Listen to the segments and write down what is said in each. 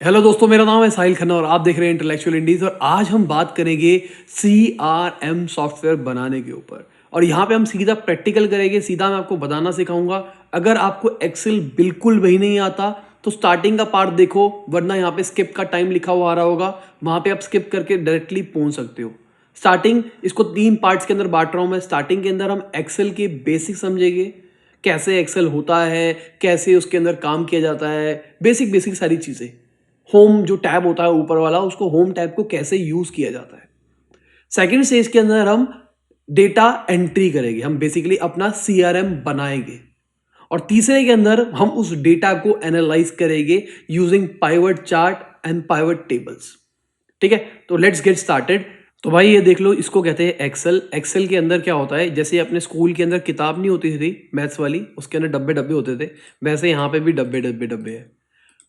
Hello दोस्तों, मेरा नाम है साहिल खन्ना और आप देख रहे हैं इंटेलेक्चुअल इंडीज। और आज हम बात करेंगे CRM सॉफ्टवेयर बनाने के ऊपर। और यहाँ पे हम सीधा प्रैक्टिकल करेंगे, सीधा मैं आपको बताना सिखाऊंगा। अगर आपको एक्सेल बिल्कुल भी नहीं आता तो स्टार्टिंग का पार्ट देखो, वरना यहाँ पे स्किप का टाइम लिखा हुआ आ रहा होगा, वहाँ पे आप स्किप करके डायरेक्टली पहुँच सकते हो। स्टार्टिंग इसको 3 पार्ट्स के अंदर बांट रहा हूँ मैं। स्टार्टिंग के अंदर हम एक्सेल के बेसिक समझेंगे, कैसे एक्सेल होता है, कैसे उसके अंदर काम किया जाता है, बेसिक बेसिक सारी चीज़ें। होम जो टैब होता है ऊपर वाला, उसको होम टैब को कैसे यूज किया जाता है। सेकंड स्टेज के अंदर हम डेटा एंट्री करेंगे, हम बेसिकली अपना CRM बनाएंगे। और तीसरे के अंदर हम उस डेटा को एनालाइज करेंगे using pivot chart and pivot tables. ठीक है, तो लेट्स गेट स्टार्टेड। तो भाई ये देख लो, इसको कहते हैं एक्सेल। एक्सेल के अंदर क्या होता है, जैसे अपने स्कूल के अंदर किताब नहीं होती थी मैथ्स वाली, उसके अंदर डब्बे डब्बे होते थे, वैसे यहाँ पे भी डब्बे डब्बे डब्बे है।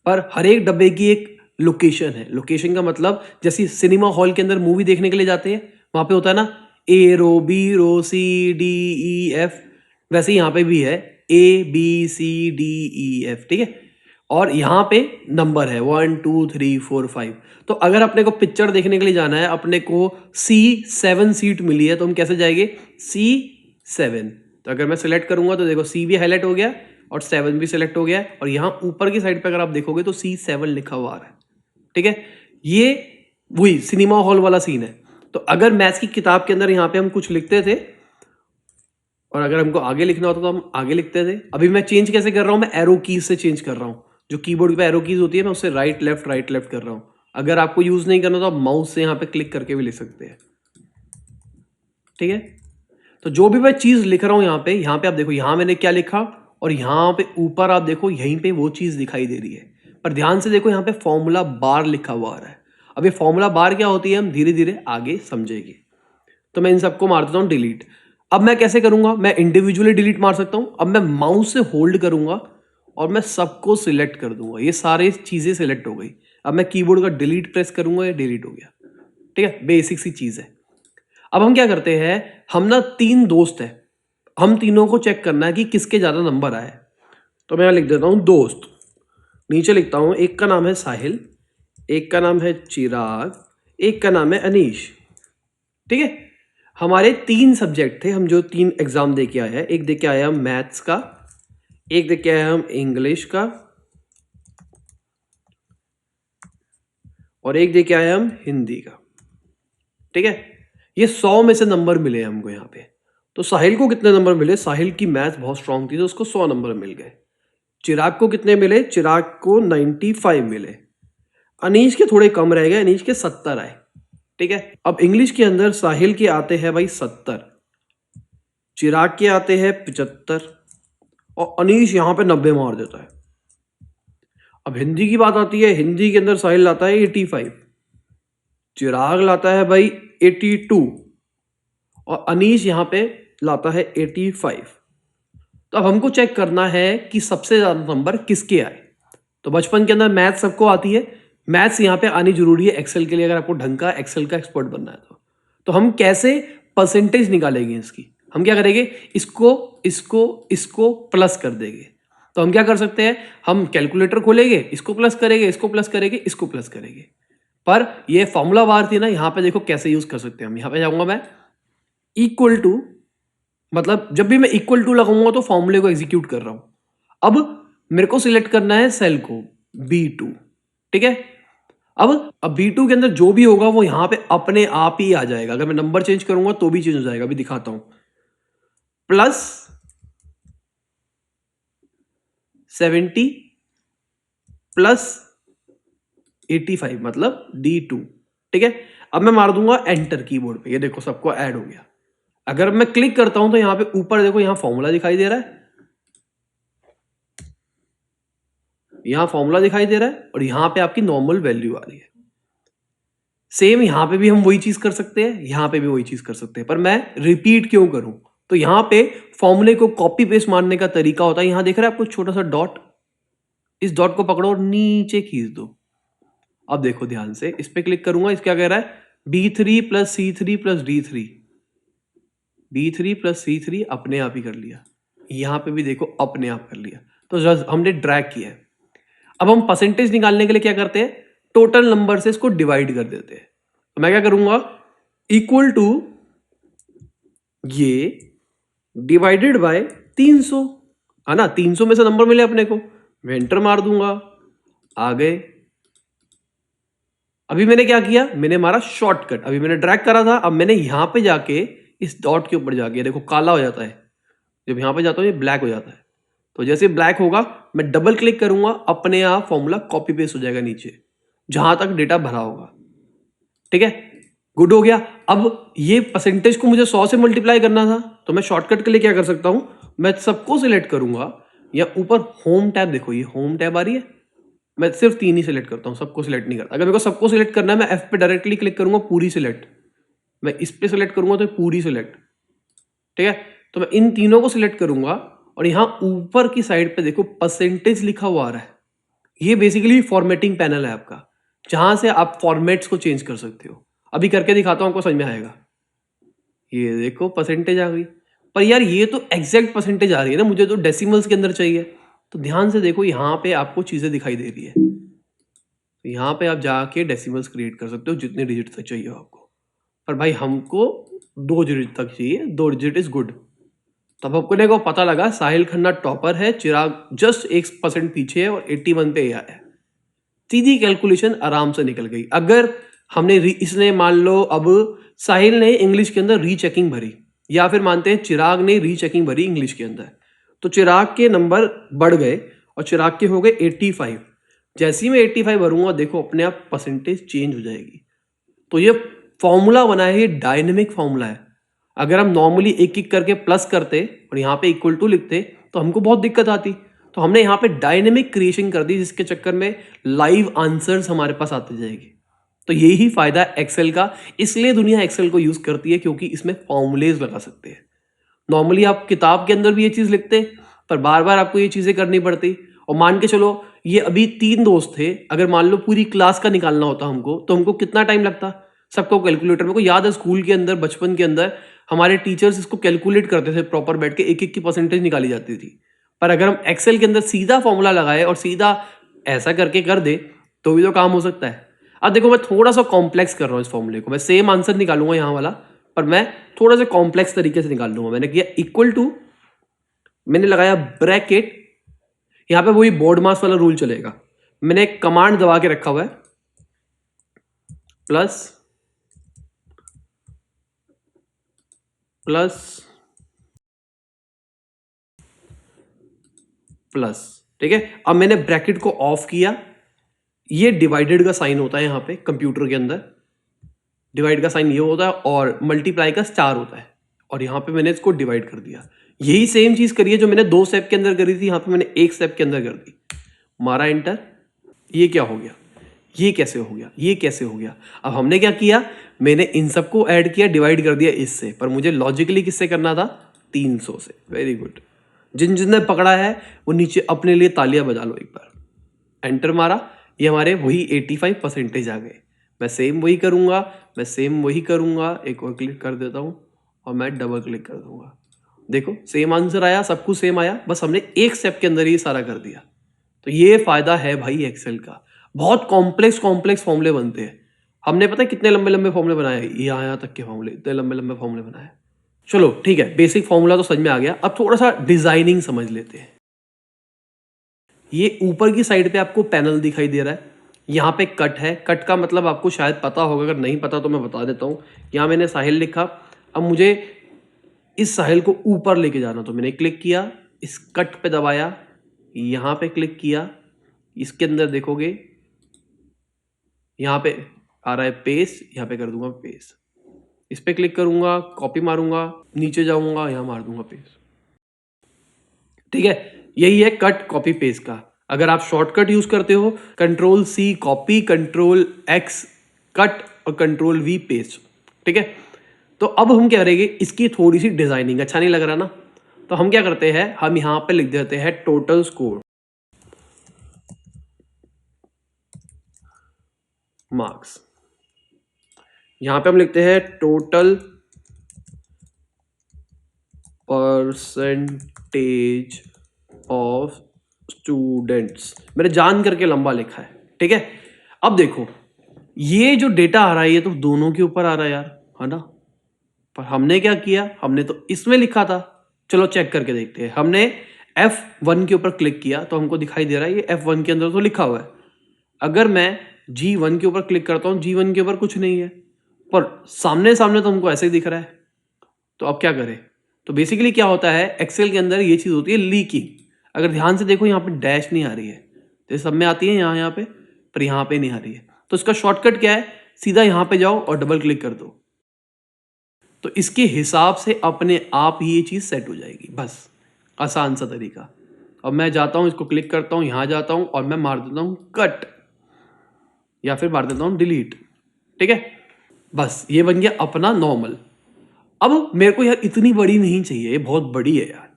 पर हर एक डब्बे की एक लोकेशन है। लोकेशन का मतलब जैसे सिनेमा हॉल के अंदर मूवी देखने के लिए जाते हैं, वहां पे होता है ना A row B row C D E F, वैसे यहाँ पे भी है ABCDEF। ठीक है, और यहाँ पे नंबर है 1 2 3 4 5। तो अगर अपने को पिक्चर देखने के लिए जाना है, अपने को C7 सीट मिली है, तो हम कैसे जाएंगे? C7। तो अगर मैं सिलेक्ट करूंगा तो देखो C भी हाईलाइट हो गया और 7 भी सिलेक्ट हो गया, और यहाँ ऊपर की साइड पे अगर आप देखोगे तो C7 लिखा हुआ आ रहा है। ठीक है, ये वही सिनेमा हॉल वाला सीन है। तो अगर मैथ्स की किताब के अंदर यहाँ पे हम कुछ लिखते थे और अगर हमको आगे लिखना होता तो हम आगे लिखते थे। अभी मैं चेंज कैसे कर रहा हूँ? मैं एरो कीज से चेंज कर रहा हूँ। जो कीबोर्ड पे एरो कीज होती है, मैं उससे राइट लेफ्ट कर रहा हूँ। अगर आपको यूज नहीं करना तो आप माउस से यहाँ पे क्लिक करके भी लिख सकते हैं। ठीक है, तो जो भी मैं चीज लिख रहा हूं यहाँ पे आप देखो, यहाँ मैंने क्या लिखा, और यहाँ पे ऊपर आप देखो, यहीं पे वो चीज दिखाई दे रही है। पर ध्यान से देखो, यहाँ पे फॉर्मूला बार लिखा हुआ आ रहा है। अब ये फॉर्मूला बार क्या होती है, हम धीरे धीरे आगे समझेंगे। तो मैं इन सबको मार देता हूँ डिलीट। अब मैं कैसे करूंगा? मैं इंडिविजुअली डिलीट मार सकता हूँ। अब मैं माउस से होल्ड करूंगा और मैं सबको सिलेक्ट कर दूंगा। ये सारी चीजें सिलेक्ट हो गई। अब मैं कीबोर्ड का डिलीट प्रेस करूंगा, ये डिलीट हो गया। ठीक है, बेसिक सी चीज है। अब हम क्या करते हैं, हम ना 3 दोस्त हैं, हम तीनों को चेक करना है कि किसके ज्यादा नंबर आए। तो मैं यहाँ लिख देता हूँ दोस्त, नीचे लिखता हूँ एक का नाम है साहिल, एक का नाम है चिराग, एक का नाम है अनीश। ठीक है, हमारे 3 सब्जेक्ट थे, हम जो 3 एग्जाम दे के आए हैं। एक दे के आए हम मैथ्स का, एक दे के आए हम इंग्लिश का, और एक दे के आए हम हिंदी का। ठीक है, ये 100 में से नंबर मिले हमको यहाँ पे। तो साहिल को कितने नंबर मिले? साहिल की मैथ बहुत स्ट्रांग थी तो उसको 100 नंबर मिल गए। चिराग को कितने मिले? चिराग को 95 मिले। अनीश के थोड़े कम रह गए, अनीश के 70 आए। ठीक है, अब इंग्लिश के अंदर साहिल के आते हैं भाई 70, चिराग के आते हैं 75, और अनीश यहाँ पे 90 मार देता है। अब हिंदी की बात आती है, हिंदी के अंदर साहिल लाता है 85, चिराग लाता है भाई 82, और अनीश यहाँ पे लाता है 85। तो अब हमको चेक करना है कि सबसे ज्यादा नंबर किसके आए। तो बचपन के अंदर मैथ सबको आती है, मैथ्स यहाँ पे आनी जरूरी है एक्सेल के लिए, अगर आपको ढंग का एक्सेल का एक्सपर्ट बनना है तो हम कैसे परसेंटेज निकालेंगे इसकी? हम क्या करेंगे, इसको इसको इसको प्लस कर देंगे। तो हम क्या कर सकते हैं, हम कैलकुलेटर खोलेंगे, इसको प्लस करेंगे, इसको प्लस करेंगे, इसको प्लस करेंगे। पर ये फॉर्मूला बार थी ना, यहाँ पे देखो कैसे यूज कर सकते हैं हम। यहाँ पे जाऊंगा मैं, इक्वल टू, मतलब जब भी मैं इक्वल टू लगाऊंगा तो फॉर्मूले को एग्जीक्यूट कर रहा हूं। अब मेरे को सिलेक्ट करना है सेल को B2। ठीक है, अब B2 के अंदर जो भी होगा वो यहां पे अपने आप ही आ जाएगा। अगर मैं नंबर चेंज करूंगा तो भी चेंज हो जाएगा, अभी दिखाता हूं। +70 +85 मतलब D2। ठीक है, अब मैं मार दूंगा एंटर कीबोर्ड पे, ये देखो सबको ऐड हो गया। अगर मैं क्लिक करता हूं तो यहां पे ऊपर देखो, यहां फॉर्मूला दिखाई दे रहा है, यहां फॉर्मूला दिखाई दे रहा है, और यहां पे आपकी नॉर्मल वैल्यू आ रही है। सेम यहां पे भी हम वही चीज कर सकते हैं, यहां पे भी वही चीज कर सकते हैं, पर मैं रिपीट क्यों करूं? तो यहां पे फॉर्मूले को कॉपी पेस्ट मारने का तरीका होता है। यहां देख रहे हैं आपको छोटा सा डॉट, इस डॉट को पकड़ो और नीचे खींच दो। अब देखो ध्यान से, इस पे क्लिक करूंगा, इस क्या कह रहा है, B3 + C3 + D3, B3 + C3 अपने आप ही कर लिया। यहां पे भी देखो अपने आप कर लिया। तो हमने ड्रैग किया है। अब हम परसेंटेज निकालने के लिए क्या करते हैं, टोटल नंबर से इसको डिवाइड कर देते हैं। तो मैं क्या करूंगा, इक्वल टू ये डिवाइडेड बाय 300, है ना, 300 में से नंबर मिले अपने को, मैं एंटर मार दूंगा, आ गए। अभी मैंने क्या किया, मैंने मारा शॉर्टकट, अभी मैंने ड्रैग करा था, अब मैंने यहां पे जाके इस डॉट के ऊपर जाके, देखो काला हो जाता है, जब यहां पे जाता हूं ये ब्लैक हो जाता है, तो जैसे ब्लैक होगा मैं डबल क्लिक करूंगा, अपने आप फॉर्मूला कॉपी पेस्ट हो जाएगा नीचे जहां तक डेटा भरा होगा। ठीक है, गुड हो गया। अब ये परसेंटेज को मुझे 100 से मल्टीप्लाई करना था, तो मैं शॉर्टकट के लिए क्या कर सकता हूं, मैं सबको सिलेक्ट करूंगा, या ऊपर होम टैब, देखो ये होम टैब आ रही है, मैं सिर्फ 3 ही सिलेक्ट करता हूं, सबको सिलेक्ट नहीं करता। अगर मेरे को सबको सिलेक्ट करना है, मैं एफ पे डायरेक्टली क्लिक करूंगा, पूरी सिलेक्ट, मैं इस पे सिलेक्ट करूंगा तो पूरी सिलेक्ट। ठीक है, तो मैं इन तीनों को सिलेक्ट करूंगा, और यहां ऊपर की साइड पे देखो परसेंटेज लिखा हुआ आ रहा है, ये बेसिकली फॉर्मेटिंग पैनल है आपका, जहां से आप फॉर्मेट्स को चेंज कर सकते हो। अभी करके दिखाता हूं, आपको समझ में आएगा। ये देखो परसेंटेज आ गई, पर यार ये तो एग्जैक्ट परसेंटेज आ रही है ना, मुझे तो डेसिमल्स के अंदर चाहिए। तो ध्यान से देखो, यहाँ पे आपको चीजें दिखाई दे रही है, तो यहाँ पे आप जाके डेसिमल्स क्रिएट कर सकते हो जितने डिजिट तक चाहिए आपको, पर भाई हमको 2 डिजिट तक चाहिए, 2 डिजिट इज गुड। तब अपने को पता लगा साहिल खन्ना टॉपर है, चिराग जस्ट 1% पीछे है और 81 पे आया है। सीधी कैलकुलेशन आराम से निकल गई। अगर हमने इसने मान लो, अब साहिल ने इंग्लिश के अंदर रीचेकिंग भरी, या फिर मानते हैं चिराग ने रीचेकिंग भरी इंग्लिश के अंदर, तो चिराग के नंबर बढ़ गए और चिराग के हो गए 85। जैसे ही मैं 85 भरूंगा, देखो अपने आप परसेंटेज चेंज हो जाएगी। तो ये फॉर्मूला बना है, ये डायनेमिक फॉर्मूला है। अगर हम नॉर्मली एक एक करके प्लस करते और यहाँ पे इक्वल टू लिखते तो हमको बहुत दिक्कत आती। तो हमने यहाँ पे डायनेमिक क्रिएशन कर दी, जिसके चक्कर में लाइव आंसर्स हमारे पास आते जाएगी। तो यही फायदा है एक्सेल का, इसलिए दुनिया एक्सेल को यूज करती है, क्योंकि इसमें फॉर्मूलेज लगा सकते हैं। नॉर्मली आप किताब के अंदर भी ये चीज लिखते, पर बार बार आपको ये चीजें करनी पड़ती। और मान के चलो ये अभी 3 दोस्त थे, अगर मान लो पूरी क्लास का निकालना होता हमको, तो हमको कितना टाइम लगता सबको कैलकुलेटर। मेरे को याद है स्कूल के अंदर, बचपन के अंदर हमारे टीचर्स इसको कैलकुलेट करते थे, प्रॉपर बैठ के एक एक की परसेंटेज निकाली जाती थी। पर अगर हम एक्सेल के अंदर सीधा फॉर्मूला लगाए और सीधा ऐसा करके कर दे, तो भी तो काम हो सकता है। अब देखो मैं थोड़ा सा कॉम्प्लेक्स कर रहा हूँ इस फॉर्मूले को, मैं सेम आंसर निकालूंगा यहाँ वाला, पर मैं थोड़ा सा कॉम्प्लेक्स तरीके से निकाल लूंगा। मैंने किया इक्वल टू, मैंने लगाया ब्रैकेट, यहां पे वही बोर्ड मास वाला रूल चलेगा। मैंने एक कमांड दबा के रखा हुआ है, प्लस प्लस प्लस। ठीक है, अब मैंने ब्रैकेट को ऑफ किया, ये डिवाइडेड का साइन होता है यहाँ पे कंप्यूटर के अंदर, डिवाइड का साइन ये होता है और मल्टीप्लाई का स्टार होता है, और यहाँ पे मैंने इसको डिवाइड कर दिया। यही सेम चीज करी है जो मैंने 2 स्टेप के अंदर करी थी, यहाँ पे मैंने 1 स्टेप के अंदर कर दी, मारा एंटर। ये क्या हो गया, ये कैसे हो गया, ये कैसे हो गया। अब हमने क्या किया, मैंने इन सबको ऐड किया, डिवाइड कर दिया इससे, पर मुझे लॉजिकली किससे करना था, 300 से। वेरी गुड, जिन जिनने पकड़ा है वो नीचे अपने लिए तालियां बजा लो एक बार। एंटर मारा, ये हमारे वही 85% आ गए। मैं सेम वही करूंगा, मैं सेम वही करूंगा, एक और क्लिक कर देता हूं और मैं डबल क्लिक कर दूंगा। देखो सेम आंसर आया, सब कुछ सेम आया, बस हमने एक स्टेप के अंदर ही सारा कर दिया। तो ये फायदा है भाई एक्सेल का। बहुत कॉम्प्लेक्स कॉम्प्लेक्स फॉर्मूले बनते हैं, हमने पता है कितने लंबे लंबे फॉर्मूले बनाए, यहाँ तक के फॉर्मूले, इतने लंबे लंबे फॉर्मूले बनाए। चलो ठीक है, बेसिक फॉर्मूला तो समझ में आ गया, अब थोड़ा सा डिजाइनिंग समझ लेते हैं। ये ऊपर की साइड पे आपको पैनल दिखाई दे रहा है, यहाँ पे कट है, कट का मतलब आपको शायद पता होगा, अगर नहीं पता तो मैं बता देता हूँ। यहाँ मैंने साहिल लिखा, अब मुझे इस साहिल को ऊपर लेके जाना, तो मैंने क्लिक किया, इस कट पे दबाया, यहाँ पे क्लिक किया, इसके अंदर देखोगे यहाँ पे आ रहा है पेस्ट, यहाँ पे कर दूंगा पेस्ट, इस पे क्लिक करूंगा, कॉपी मारूंगा, नीचे जाऊंगा, यहाँ मार दूंगा पेस्ट। ठीक है, यही है कट कॉपी पेस्ट का। अगर आप शॉर्टकट यूज करते हो, control C copy, control X cut और कंट्रोल वी पेस्ट। ठीक है, तो अब हम क्या करेंगे, इसकी थोड़ी सी डिजाइनिंग, अच्छा नहीं लग रहा ना, तो हम क्या करते हैं, हम यहां पे लिख देते हैं टोटल स्कोर मार्क्स। यहां पे हम लिखते हैं टोटल परसेंटेज ऑफ स्टूडेंट्स मैंने जान करके लंबा लिखा है, ठीक है। अब देखो ये जो डेटा आ रहा है ये तो दोनों के ऊपर आ रहा है यार, है ना। पर हमने क्या किया, हमने तो इसमें लिखा था। चलो चेक करके देखते हैं। हमने F1 के ऊपर क्लिक किया तो हमको दिखाई दे रहा है ये F1 के अंदर तो लिखा हुआ है। अगर मैं G1 के ऊपर क्लिक करता हूँ, G1 के ऊपर कुछ नहीं है, पर सामने सामने तो हमको ऐसे ही दिख रहा है। तो अब क्या करें? तो बेसिकली क्या होता है, एक्सेल के अंदर ये चीज़ होती है लीकिंग। अगर ध्यान से देखो यहाँ पे डैश नहीं आ रही है, तो सब में आती है यहाँ पे, पर यहाँ पे नहीं आ रही है। तो इसका शॉर्टकट क्या है, सीधा यहाँ पे जाओ और डबल क्लिक कर दो, तो इसके हिसाब से अपने आप ही ये चीज़ सेट हो जाएगी। बस आसान सा तरीका। अब मैं जाता हूँ, इसको क्लिक करता हूँ, यहाँ जाता हूँ और मैं मार देता हूँ कट, या फिर मार देता हूँ डिलीट, ठीक है। बस ये बन गया अपना नॉर्मल। अब मेरे को यार इतनी बड़ी नहीं चाहिए, ये बहुत बड़ी है यार।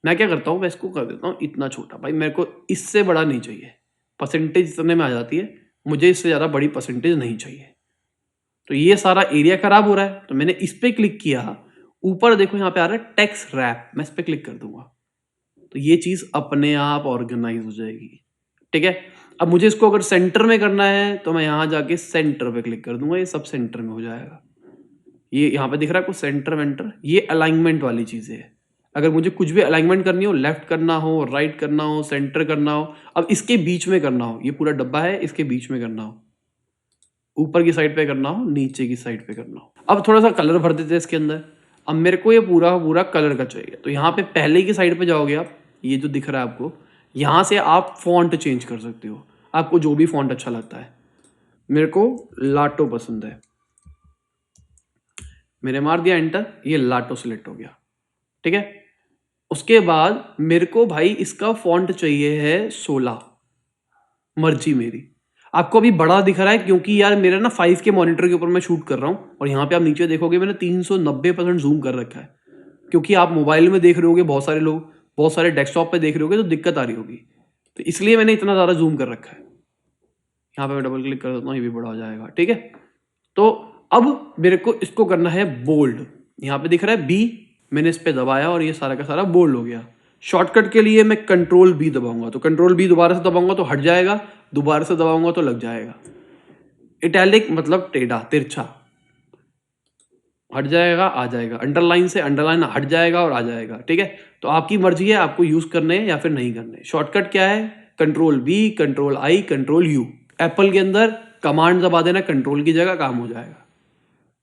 मैं क्या करता हूँ, मैं इसको कर देता हूँ इतना छोटा। भाई मेरे को इससे बड़ा नहीं चाहिए, परसेंटेज इतने में आ जाती है, मुझे इससे ज़्यादा बड़ी परसेंटेज नहीं चाहिए। तो ये सारा एरिया खराब हो रहा है, तो मैंने इस पर क्लिक किया। ऊपर देखो यहाँ पे आ रहा है टेक्स्ट रैप, मैं इस पर क्लिक कर दूंगा तो ये चीज़ अपने आप ऑर्गेनाइज हो जाएगी, ठीक है। अब मुझे इसको अगर सेंटर में करना है तो मैं यहाँ जाके सेंटर पे क्लिक कर दूंगा, ये सब सेंटर में हो जाएगा। ये यहाँ पे दिख रहा है कुछ सेंटर वेंटर, ये अलाइनमेंट वाली चीज़ें है। अगर मुझे कुछ भी अलाइनमेंट करनी हो, लेफ्ट करना हो, राइट करना हो, सेंटर करना हो, अब इसके बीच में करना हो, ये पूरा डब्बा है, इसके बीच में करना हो, ऊपर की साइड पे करना हो, नीचे की साइड पे करना हो। अब थोड़ा सा कलर भर देते हैं इसके अंदर। अब मेरे को ये पूरा पूरा कलर का चाहिए, तो यहाँ पे पहले की साइड पे जाओगे आप, ये जो दिख रहा है आपको, यहाँ से आप फॉन्ट चेंज कर सकते हो, आपको जो भी फॉन्ट अच्छा लगता है। मेरे को लाटो पसंद है, मैंने मार दिया एंटर, ये लाटो सिलेक्ट हो गया, ठीक है। उसके बाद मेरे को भाई इसका फॉन्ट चाहिए है 16, मर्जी मेरी। आपको अभी बड़ा दिख रहा है क्योंकि यार मेरा ना 5 के मॉनिटर के ऊपर मैं शूट कर रहा हूँ, और यहाँ पे आप नीचे देखोगे मैंने 390% जूम कर रखा है, क्योंकि आप मोबाइल में देख रहे होगे, बहुत सारे लोग बहुत सारे डेस्कटॉप पे देख रहे होगे तो दिक्कत आ रही होगी, तो इसलिए मैंने इतना ज़्यादा जूम कर रखा है। यहाँ पे मैं डबल क्लिक कर देता हूँ, ये भी बड़ा हो जाएगा, ठीक है। तो अब मेरे को इसको करना है बोल्ड, यहाँ पे दिख रहा है बी, मैंने इस पर दबाया और ये सारा का सारा बोल्ड हो गया। शॉर्टकट के लिए मैं कंट्रोल बी दबाऊंगा, तो कंट्रोल बी दोबारा से दबाऊंगा तो हट जाएगा, दोबारा से दबाऊंगा तो लग जाएगा। इटैलिक मतलब टेढ़ा तिरछा, हट जाएगा आ जाएगा, अंडरलाइन से अंडरलाइन हट जाएगा और आ जाएगा, ठीक है। तो आपकी मर्जी है आपको यूज करने या फिर नहीं करने। शॉर्टकट क्या है, control B, control I, control U. Apple के अंदर कमांड दबा देना, कंट्रोल की जगह काम हो जाएगा,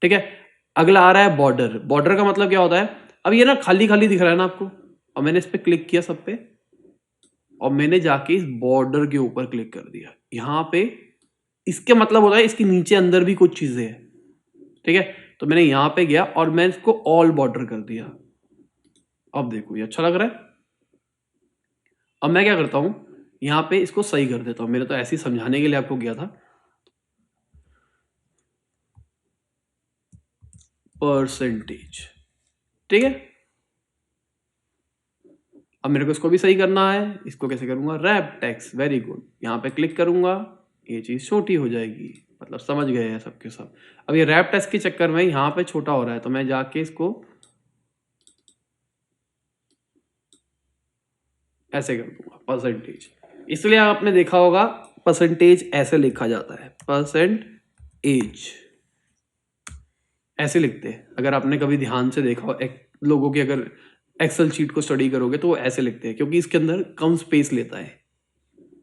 ठीक है। अगला आ रहा है बॉर्डर। बॉर्डर का मतलब क्या होता है, अब ये ना खाली खाली दिख रहा है ना आपको, और मैंने इस पर क्लिक किया सब पे, और मैंने जाके इस बॉर्डर के ऊपर क्लिक कर दिया यहाँ पे। इसके मतलब होता है इसके नीचे अंदर भी कुछ चीजें हैं, ठीक है। तो मैंने यहाँ पे गया और मैं इसको ऑल बॉर्डर कर दिया। अब देखो ये अच्छा लग रहा है। अब मैं क्या करता हूं, यहाँ पे इसको सही कर देता हूं, मेरे तो ऐसे ही समझाने के लिए आपको किया था। परसेंटेज, ठीक है। अब मेरे को इसको भी सही करना है, इसको कैसे करूंगा, रैप टेक्स्ट, वेरी गुड। यहाँ पे क्लिक करूंगा, ये चीज छोटी हो जाएगी, मतलब समझ गए हैं सबके सब। अब ये रैप टेक्स्ट के चक्कर में यहाँ पे छोटा हो रहा है, तो मैं जाके इसको ऐसे कर दूंगा परसेंटेज। इसलिए आपने देखा होगा परसेंटेज ऐसे लिखा जाता है, परसेंटेज ऐसे लिखते हैं। अगर आपने कभी ध्यान से देखा हो लोगों की, अगर एक्सेल शीट को स्टडी करोगे तो वो ऐसे लिखते हैं, क्योंकि इसके अंदर कम स्पेस लेता है,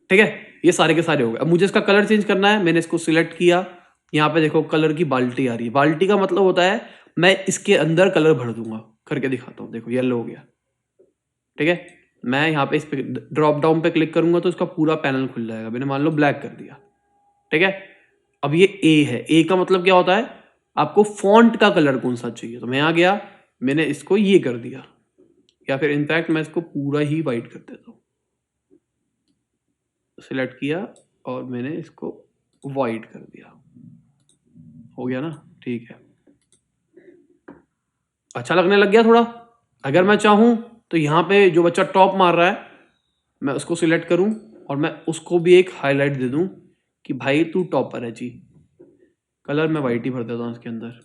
ठीक है। ये सारे के सारे हो गए। अब मुझे इसका कलर चेंज करना है, मैंने इसको सिलेक्ट किया। यहाँ पे देखो कलर की बाल्टी आ रही है, बाल्टी का मतलब होता है मैं इसके अंदर कलर भर दूंगा। करके दिखाता हूँ, देखो येलो हो गया, ठीक है। मैं यहाँ पे इस पे ड्रॉप डाउन पे क्लिक करूंगा तो इसका पूरा पैनल खुल जाएगा। मैंने मान लो ब्लैक कर दिया, ठीक है। अब ये ए है, ए का मतलब क्या होता है, आपको फॉन्ट का कलर कौन सा चाहिए। तो मैं यहाँ गया, मैंने इसको ये कर दिया, या फिर इनफैक्ट मैं इसको पूरा ही वाइट कर देता हूँ। सिलेक्ट किया और मैंने इसको वाइट कर दिया, हो गया ना, ठीक है। अच्छा लगने लग गया थोड़ा। अगर मैं चाहूँ तो यहाँ पे जो बच्चा टॉप मार रहा है, मैं उसको सिलेक्ट करूँ और मैं उसको भी एक हाईलाइट दे दूँ कि भाई तू टॉपर है जी। कलर मैं वाइट ही भर देता हूँ इसके अंदर।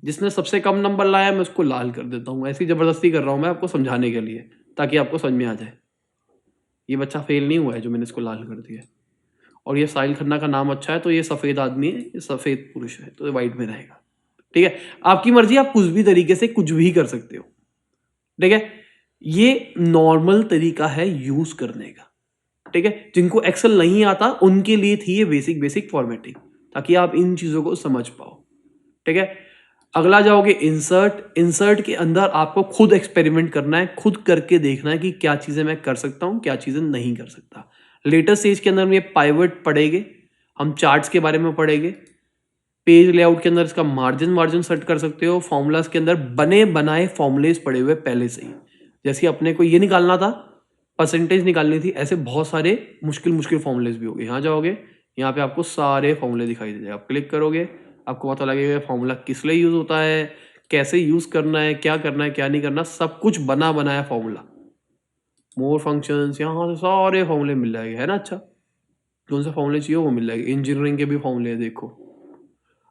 जिसने सबसे कम नंबर लाया मैं उसको लाल कर देता हूँ। ऐसी जबरदस्ती कर रहा हूँ मैं आपको समझाने के लिए, ताकि आपको समझ में आ जाए। ये बच्चा फेल नहीं हुआ है जो मैंने इसको लाल कर दिया है। और ये साहिल खन्ना का नाम अच्छा है तो ये सफ़ेद आदमी है, ये सफ़ेद पुरुष है, तो ये वाइट में रहेगा। ठीक है, आपकी मर्जी, आप कुछ भी तरीके से कुछ भी कर सकते हो। ठीक है, ये नॉर्मल तरीका है यूज करने का। ठीक है, जिनको एक्सेल नहीं आता उनके लिए थी ये बेसिक फॉर्मेटिंग, ताकि आप इन चीजों को समझ पाओ। ठीक है, अगला जाओगे इंसर्ट के अंदर आपको खुद एक्सपेरिमेंट करना है, खुद करके देखना है कि क्या चीजें मैं कर सकता हूं, क्या चीजें नहीं कर सकता। लेटेस्ट स्टेज के अंदर ये पाइवट पढ़ेंगे, हम चार्ट्स के बारे में पढ़ेंगे, पेज लेआउट के अंदर इसका मार्जिन सेट कर सकते हो, फॉर्मूलाज के अंदर बने बनाए फॉर्मूलेज पड़े हुए पहले से ही। जैसे अपने को ये निकालना था, परसेंटेज निकालनी थी, ऐसे बहुत सारे मुश्किल फॉर्मूलेज भी हो गए। यहाँ जाओगे, यहाँ पे आपको सारे फॉर्मूले दिखाई दे जाएगा, आप क्लिक करोगे, आपको पता लगेगा फॉर्मूला किस लिए यूज होता है, कैसे यूज करना है, क्या नहीं करना, सब कुछ बना बनाया फॉर्मूला। मोर फंक्शंस, यहाँ से सारे फॉर्मूले मिल जाएंगे, है ना। अच्छा, कौन से फॉर्मूले चाहिए वो मिल जाएंगे। इंजीनियरिंग के भी फॉर्मूले देखो,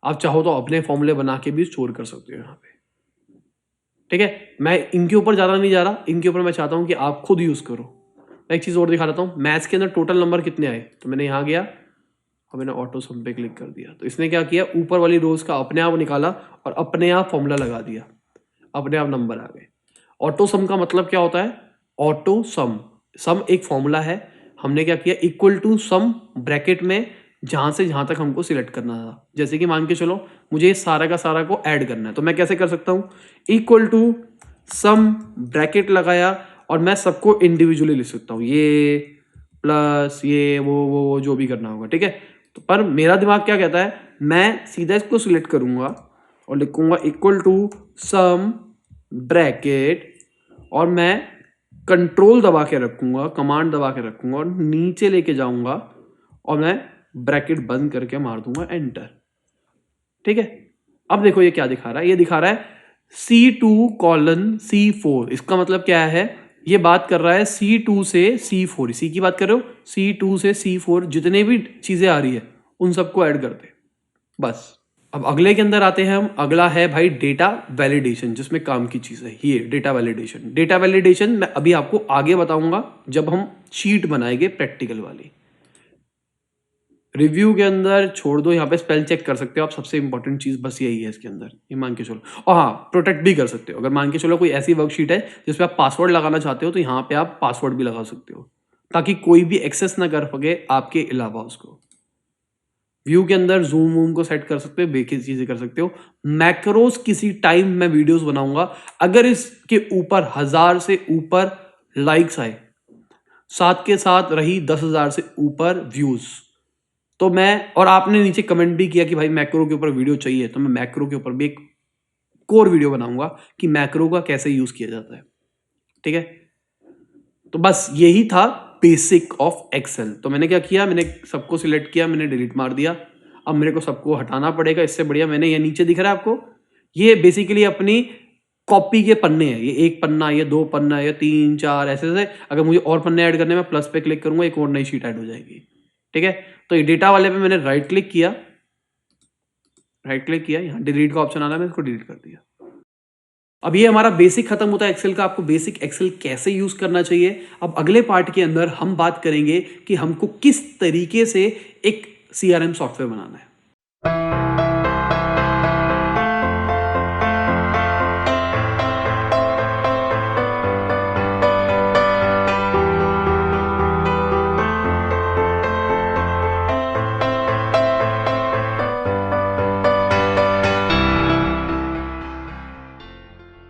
आप चाहो तो अपने फॉर्मूले बना के भी स्टोर कर सकते हो यहाँ पे। ठीक है, मैं इनके ऊपर ज़्यादा नहीं जा रहा, इनके ऊपर मैं चाहता हूँ कि आप खुद यूज़ करो। मैं एक चीज़ और दिखा देता हूँ, मैथ्स के अंदर टोटल नंबर कितने आए, तो मैंने यहाँ गया और मैंने ऑटो सम पे क्लिक कर दिया, तो इसने क्या किया, ऊपर वाली रोज का अपने आप निकाला और अपने आप फॉर्मूला लगा दिया, अपने आप नंबर आ गए। ऑटो सम का मतलब क्या होता है, ऑटो सम एक फॉर्मूला है, हमने क्या किया, इक्वल टू सम ब्रैकेट में जहां से जहां तक हमको सिलेक्ट करना था। जैसे कि मान के चलो मुझे सारा का सारा को ऐड करना है, तो मैं कैसे कर सकता हूँ, इक्वल टू सम ब्रैकेट लगाया और मैं सबको इंडिविजुअली लिख सकता हूँ, ये प्लस ये वो जो भी करना होगा। ठीक है, तो पर मेरा दिमाग क्या कहता है, मैं सीधा इसको सिलेक्ट करूंगा और लिखूंगा इक्वल टू सम ब्रैकेट और मैं कंट्रोल दबा के रखूंगा, कमांड दबा के रखूंगा और नीचे लेके जाऊंगा और मैं ब्रैकेट बंद करके मार दूंगा एंटर। ठीक है, अब देखो ये क्या दिखा रहा है, ये दिखा रहा है C2:C4। इसका मतलब क्या है, ये बात कर रहा है C2 से C4, सी की बात कर रहे हो, C2 से C4 जितने भी चीजें आ रही है उन सबको ऐड करते बस। अब अगले के अंदर आते हैं हम, अगला है भाई डेटा वैलिडेशन, जिसमें काम की चीज है ये डेटा वैलिडेशन मैं अभी आपको आगे बताऊंगा जब हम शीट बनाएंगे प्रैक्टिकल वाली। रिव्यू के अंदर छोड़ दो, यहाँ पे स्पेल चेक कर सकते हो आप, सबसे इंपॉर्टेंट चीज बस यही है इसके अंदर, ये मान के चलो। और हाँ, प्रोटेक्ट भी कर सकते हो, अगर मान के चलो कोई ऐसी वर्कशीट है जिसपे आप पासवर्ड लगाना चाहते हो तो यहाँ पे आप पासवर्ड भी लगा सकते हो, ताकि कोई भी एक्सेस ना कर सके आपके अलावा उसको। व्यू के अंदर जूम वूम को सेट कर सकते हो, बेकी चीजें कर सकते हो। मैक्रोस किसी टाइम मैं वीडियोस बनाऊंगा, अगर इसके ऊपर 1000 से ऊपर लाइक्स आए, साथ के साथ रही 10,000 से ऊपर व्यूज, तो मैं, और आपने नीचे कमेंट भी किया कि भाई मैक्रो के ऊपर वीडियो चाहिए, तो मैं मैक्रो के ऊपर भी एक कोर वीडियो बनाऊंगा कि मैक्रो का कैसे यूज किया जाता है। ठीक है, तो बस यही था बेसिक ऑफ एक्सेल। तो मैंने क्या किया, मैंने सबको सिलेक्ट किया, मैंने डिलीट मार दिया। अब मेरे को सबको हटाना पड़ेगा, इससे बढ़िया मैंने ये नीचे दिख रहा है आपको, ये बेसिकली अपनी कॉपी के पन्ने हैं, ये 1 पन्ना, ये 2 पन्ना, ये 3 4 ऐसे। अगर मुझे और पन्ने ऐड करने में प्लस पे क्लिक करूंगा, एक और नई शीट ऐड हो जाएगी। ठीक है, तो ये डेटा वाले पे मैंने राइट क्लिक किया, यहाँ डिलीट का ऑप्शन आ रहा है, मैंने इसको डिलीट कर दिया। अब ये हमारा बेसिक खत्म होता है एक्सेल का, आपको बेसिक एक्सेल कैसे यूज करना चाहिए। अब अगले पार्ट के अंदर हम बात करेंगे कि हमको किस तरीके से एक CRM सॉफ्टवेयर बनाना है।